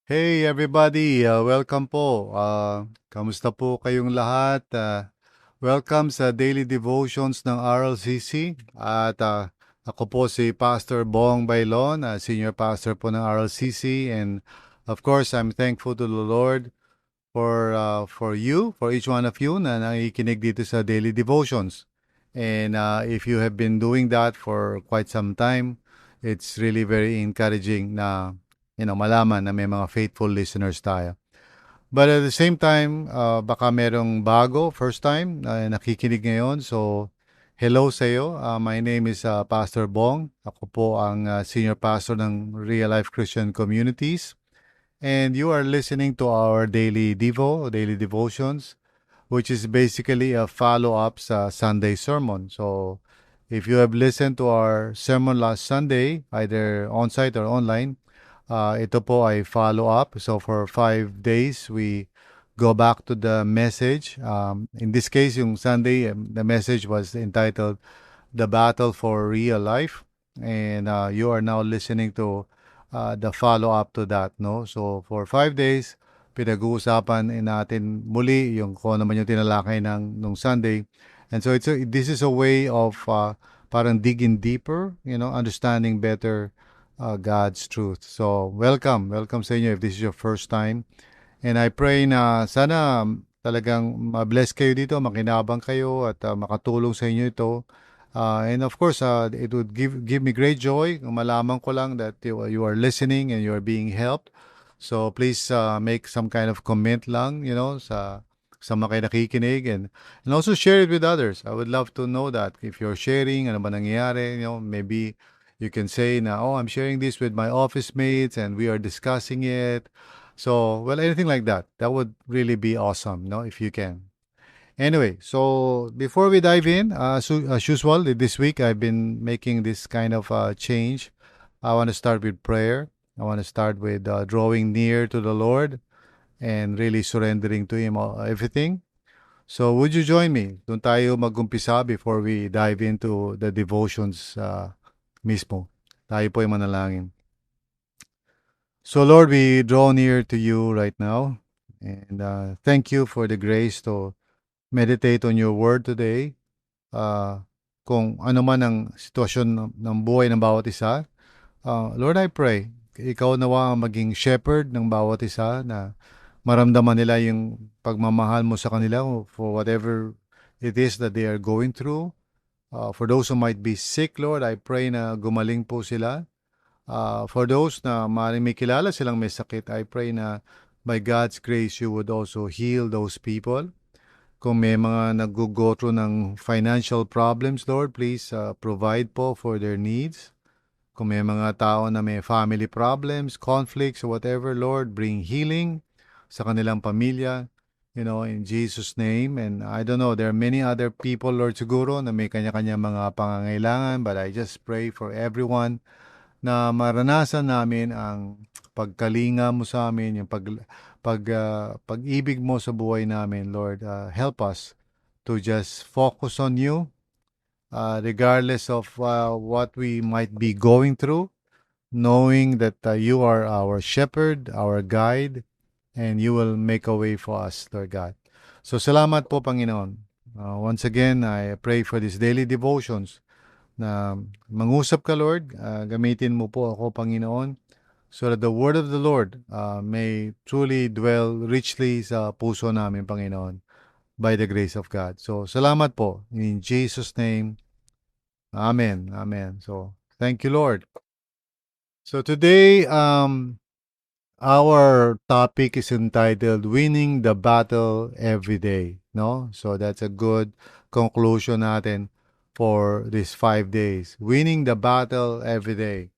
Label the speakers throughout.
Speaker 1: Hey everybody, welcome po. Kamusta po kayong lahat? Welcome sa Daily Devotions ng RLCC. At ako po si Pastor Bong Bailon, Senior Pastor po ng RLCC. And of course, I'm thankful to the Lord for each one of you na nakikinig dito sa Daily Devotions. And if you have been doing that for quite some time, it's really very encouraging na malaman na may mga faithful listeners tayo. But at the same time, baka merong bago, first time, nakikinig ngayon. So, hello sa iyo. My name is Pastor Bong. Ako po ang Senior Pastor ng Real Life Christian Communities. And you are listening to our daily devotions, which is basically a follow-up sa Sunday sermon. So, if you have listened to our sermon last Sunday, either on-site or online, ito po ay follow-up. So, for 5 days, we go back to the message. In this case, yung Sunday, the message was entitled The Battle for Real Life. And you are now listening to the follow-up to that. No? So, for 5 days, pinag-uusapan natin muli yung kung ano man yung tinalakay nung Sunday. And so this is a way of parang digging deeper, understanding better God's truth. So welcome sa inyo if this is your first time. And I pray na sana talagang ma-bless kayo dito, makinabang kayo at makatulong sa inyo ito. And of course, it would give me great joy kung malaman ko lang that you are listening and you are being helped. So please make some kind of comment lang, sa mga kayo nakikinig and also share it with others. I would love to know that if you're sharing, ano ba nangyayari, maybe you can say na, oh, I'm sharing this with my office mates and we are discussing it. So, well, anything like that. That would really be awesome, if you can. Anyway, so before we dive in, as usual, this week I've been making this kind of change. I want to start with prayer. I want to start with drawing near to the Lord and really surrendering to Him everything. So would you join me? Doon tayo mag-umpisa before we dive into the devotions mismo. Tayo po ay manalangin. So Lord, we draw near to you right now. And thank you for the grace to meditate on your word today. Kung ano man ang sitwasyon ng buhay ng bawat isa, Lord, I pray, ikaw nawa ang maging shepherd ng bawat isa na maramdaman nila yung pagmamahal mo sa kanila for whatever it is that they are going through. For those who might be sick, Lord, I pray na gumaling po sila. For those na maaaring may kilala silang may sakit, I pray na by God's grace, you would also heal those people. Kung may mga nag-go through ng financial problems, Lord, please provide po for their needs. Kung may mga tao na may family problems, conflicts, or whatever, Lord, bring healing sa kanilang pamilya, in Jesus' name. And I don't know, there are many other people, Lord, siguro, na may kanya-kanya mga pangangailangan, but I just pray for everyone na maranasan namin ang pagkalinga mo sa amin, yung pag-ibig mo sa buhay namin, Lord. Help us to just focus on you, regardless of what we might be going through, knowing that you are our shepherd, our guide, and you will make a way for us, Lord God. So salamat po, Panginoon. Once again, I pray for these daily devotions na mangusap ka, Lord. Gamitin mo po ako, Panginoon, so that the word of the Lord may truly dwell richly sa puso namin, Panginoon, by the grace of God. So, salamat po. In Jesus' name, Amen. Amen. So, thank you, Lord. So, today, our topic is entitled Winning the Battle Every Day. No? So, that's a good conclusion natin for these 5 days. Winning the battle every day.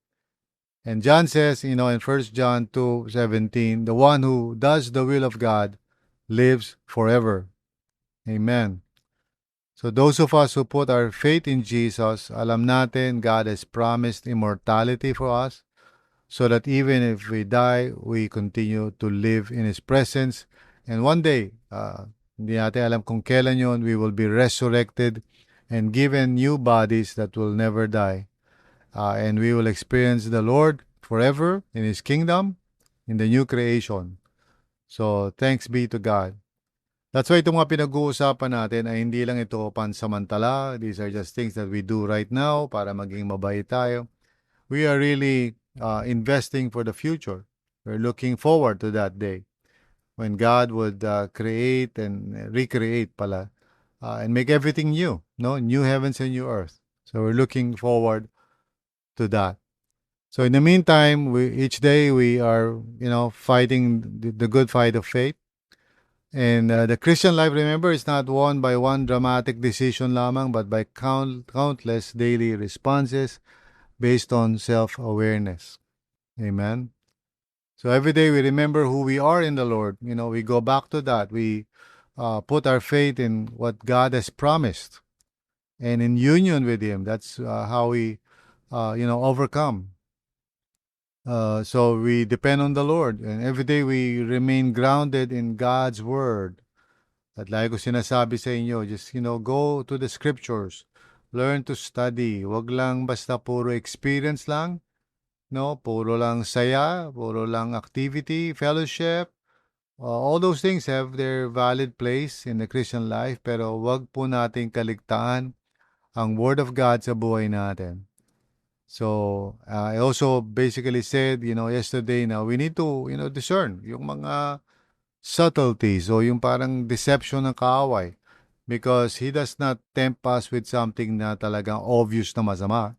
Speaker 1: And John says, in 1 John 2:17, the one who does the will of God lives forever. Amen. So those of us who put our faith in Jesus, alam natin God has promised immortality for us so that even if we die, we continue to live in His presence. And one day, hindi natin alam kung kailan yun, we will be resurrected and given new bodies that will never die. And we will experience the Lord forever in His kingdom. in the new creation. So, thanks be to God. That's why itong mga pinag-uusapan natin ay hindi lang ito pansamantala. These are just things that we do right now para maging mabait tayo. We are really investing for the future. We're looking forward to that day when God would create and recreate pala and make everything new, no? New heavens and new earth. So we're looking forward to that. So in the meantime, each day we are, fighting the good fight of faith. And the Christian life, remember, is not won by one dramatic decision lamang, but by countless daily responses based on self-awareness. Amen. So every day we remember who we are in the Lord. We go back to that. We put our faith in what God has promised and in union with Him. That's how we, overcome. So we depend on the Lord. And every day we remain grounded in God's Word. At lagi ko sinasabi sa inyo, just, go to the scriptures. Learn to study. Wag lang basta puro experience lang. No, puro lang saya, puro lang activity, fellowship. All those things have their valid place in the Christian life, pero wag po nating kaligtaan ang Word of God sa buhay natin. So, I also basically said, yesterday na we need to, discern yung mga subtleties o yung parang deception ng kaaway because he does not tempt us with something na talagang obvious na masama.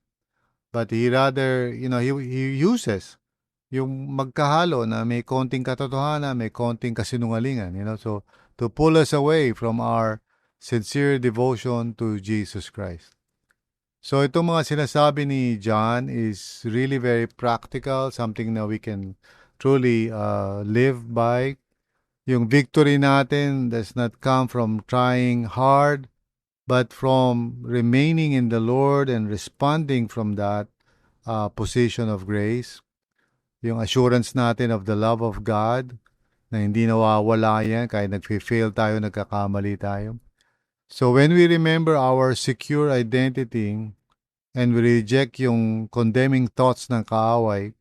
Speaker 1: But he rather, he uses yung magkahalo na may konting katotohanan, may konting kasinungalingan, so to pull us away from our sincere devotion to Jesus Christ. So itong mga sinasabi ni John is really very practical, something na we can truly live by. Yung victory natin does not come from trying hard, but from remaining in the Lord and responding from that position of grace. Yung assurance natin of the love of God na hindi nawawala yan kahit nag-fail tayo, nagkakamali tayo. So when we remember our secure identity and we reject yung condemning thoughts ng kaaway,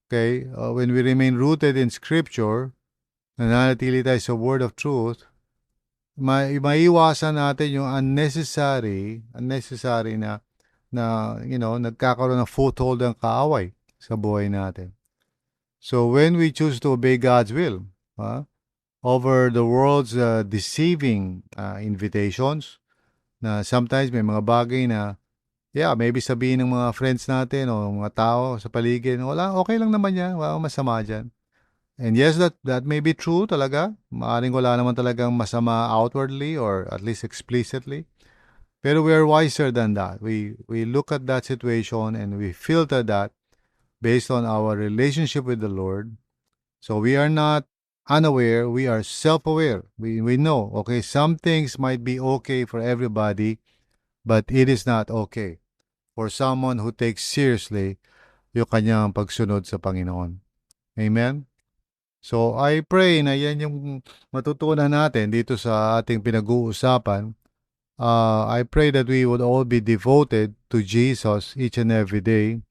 Speaker 1: okay, when we remain rooted in Scripture, nananatili tayo sa Word of Truth, maiiwasan natin yung unnecessary na nagkakaroon ng foothold ng kaaway sa buhay natin. So when we choose to obey God's will, over the world's deceiving invitations, na sometimes may mga bagay na, maybe sabihin ng mga friends natin o mga tao sa paligid, wala, okay lang naman yan, wala masama dyan. And yes, that may be true talaga. Maaring wala naman talagang masama outwardly or at least explicitly. Pero we are wiser than that. We look at that situation and we filter that based on our relationship with the Lord. So we are not unaware, we are self-aware. We know, okay, some things might be okay for everybody, but it is not okay for someone who takes seriously yung kanyang pagsunod sa Panginoon. Amen? So I pray na yan yung matutunan natin dito sa ating pinag-uusapan. I pray that we would all be devoted to Jesus each and every day.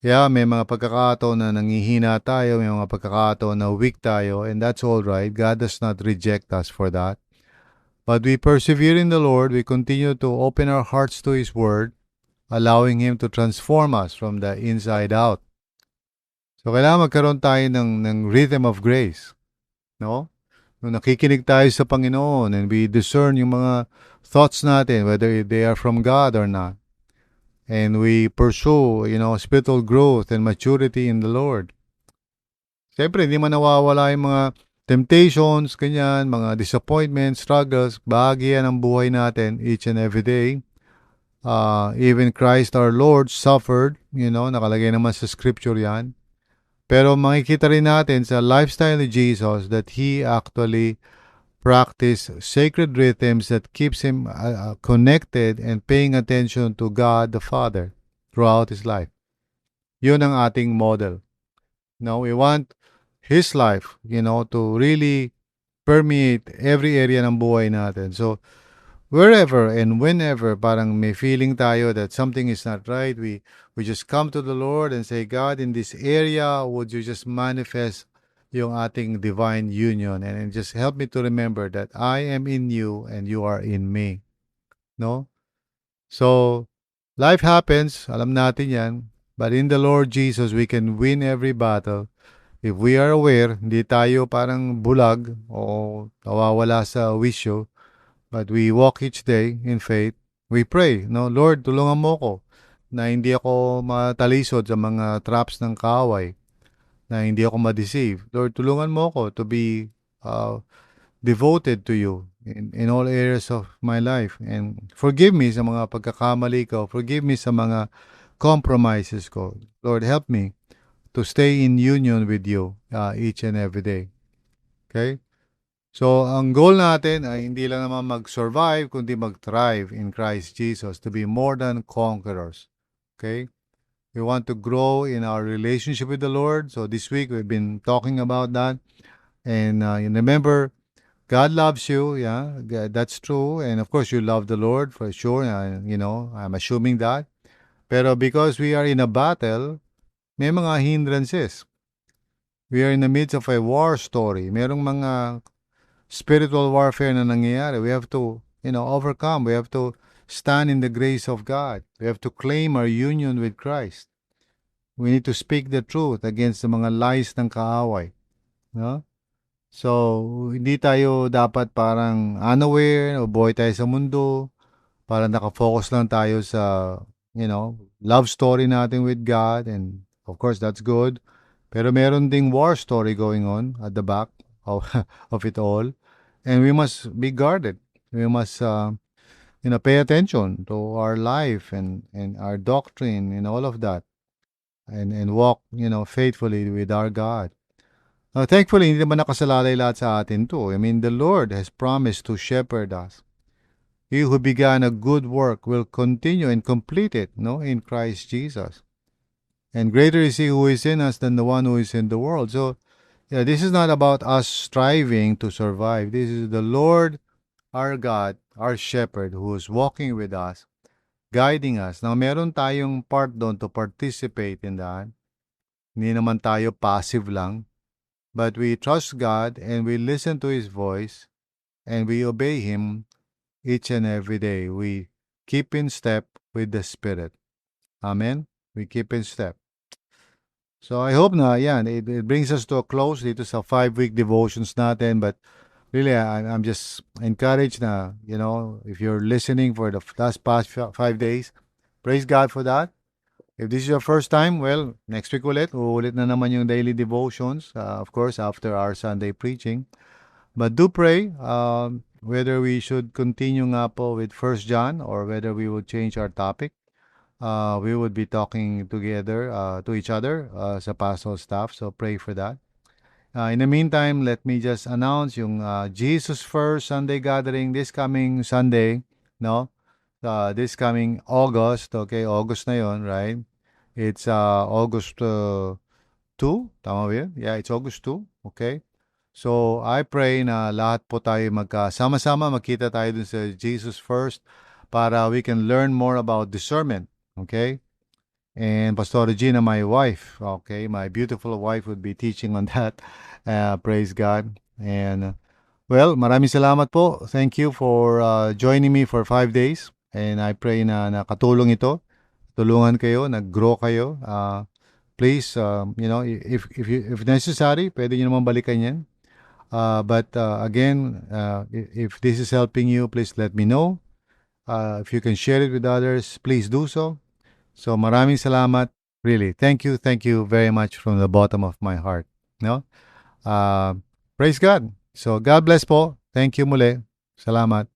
Speaker 1: May mga pagkakataon na nangihina tayo, may mga pagkakataon na weak tayo, and that's all right. God does not reject us for that. But we persevere in the Lord. We continue to open our hearts to His Word, allowing Him to transform us from the inside out. So, kailangan magkaroon tayo ng rhythm of grace. No? Nung nakikinig tayo sa Panginoon and we discern yung mga thoughts natin, whether they are from God or not. And we pursue, spiritual growth and maturity in the Lord. Siyempre, hindi man nawawala yung mga temptations, ganyan, mga disappointments, struggles, bahagi yan ng buhay natin each and every day. Even Christ our Lord suffered, nakalagay naman sa scripture yan. Pero makikita rin natin sa lifestyle ni Jesus that He actually practiced sacred rhythms that keeps Him connected and paying attention to God the Father throughout His life. Yun ang ating model. Now, we want His life, to really permeate every area ng buhay natin. So, wherever and whenever parang may feeling tayo that something is not right, we just come to the Lord and say, God, in this area, would you just manifest yung ating divine union and just help me to remember that I am in you and you are in me. No? So, life happens, alam natin yan, but in the Lord Jesus, we can win every battle. If we are aware, hindi tayo parang bulag o nawawala sa wisyo, but we walk each day in faith. We pray, no, Lord, tulungan mo ko na hindi ako matalisod sa mga traps ng kaaway, na hindi ako ma-deceive. Lord, tulungan mo ko to be devoted to you in all areas of my life. And forgive me sa mga pagkakamali ko. Forgive me sa mga compromises ko. Lord, help me to stay in union with you each and every day. Okay? So, ang goal natin ay hindi lang naman mag-survive, kundi mag-thrive in Christ Jesus to be more than conquerors. Okay? We want to grow in our relationship with the Lord. So, this week we've been talking about that. And remember, God loves you. Yeah, that's true. And of course, you love the Lord for sure. I'm assuming that. Pero because we are in a battle, may mga hindrances. We are in the midst of a war story. Merong mga spiritual warfare na nangyayari. We have to, overcome. We have to stand in the grace of God. We have to claim our union with Christ. We need to speak the truth against the mga lies ng kaaway. No? So, hindi tayo dapat parang unaware o buhay tayo sa mundo. Parang nakafocus lang tayo sa, love story natin with God. And of course, that's good. Pero meron ding war story going on at the back of, of it all. And we must be guarded. We must, pay attention to our life and our doctrine and all of that. And walk, faithfully with our God. Thankfully, hindi naman nakasalalay lahat sa atin to. I mean, the Lord has promised to shepherd us. He who began a good work will continue and complete it, in Christ Jesus. And greater is He who is in us than the one who is in the world. So, this is not about us striving to survive. This is the Lord, our God, our shepherd, who is walking with us, guiding us. Now, meron tayong part doon to participate in that. Hindi naman tayo passive lang. But we trust God and we listen to His voice and we obey Him each and every day. We keep in step with the Spirit. Amen? We keep in step. So I hope na yan, it brings us to a close dito sa 5-week devotions natin. But really, I'm just encouraged na, if you're listening for the last past 5 days, praise God for that. If this is your first time, well, next week uulit na naman yung daily devotions, of course, after our Sunday preaching. But do pray whether we should continue nga po with 1 John or whether we will change our topic. We would be talking together to each other sa pastoral staff, so pray for that. In the meantime, let me just announce yung Jesus First Sunday Gathering this coming Sunday, no? This coming August, okay? August na yon, right? It's August 2, tama ba yun? Yeah, it's August 2, okay? So, I pray na lahat po tayo magkasama-sama, magkita tayo dun sa Jesus First para we can learn more about discernment, okay? And Pastor Regina, my wife, okay, my beautiful wife would be teaching on that. Praise God. And well, maraming salamat po. Thank you for joining me for 5 days. And I pray na nakatulong ito. Tulungan kayo, nag-grow kayo. Please, if necessary, pwede nyo naman balikan yan. But again, if this is helping you, please let me know. If you can share it with others, please do so. So maraming salamat. Really, thank you very much from the bottom of my heart. No? Praise God. So God bless po. Thank you muli. Salamat.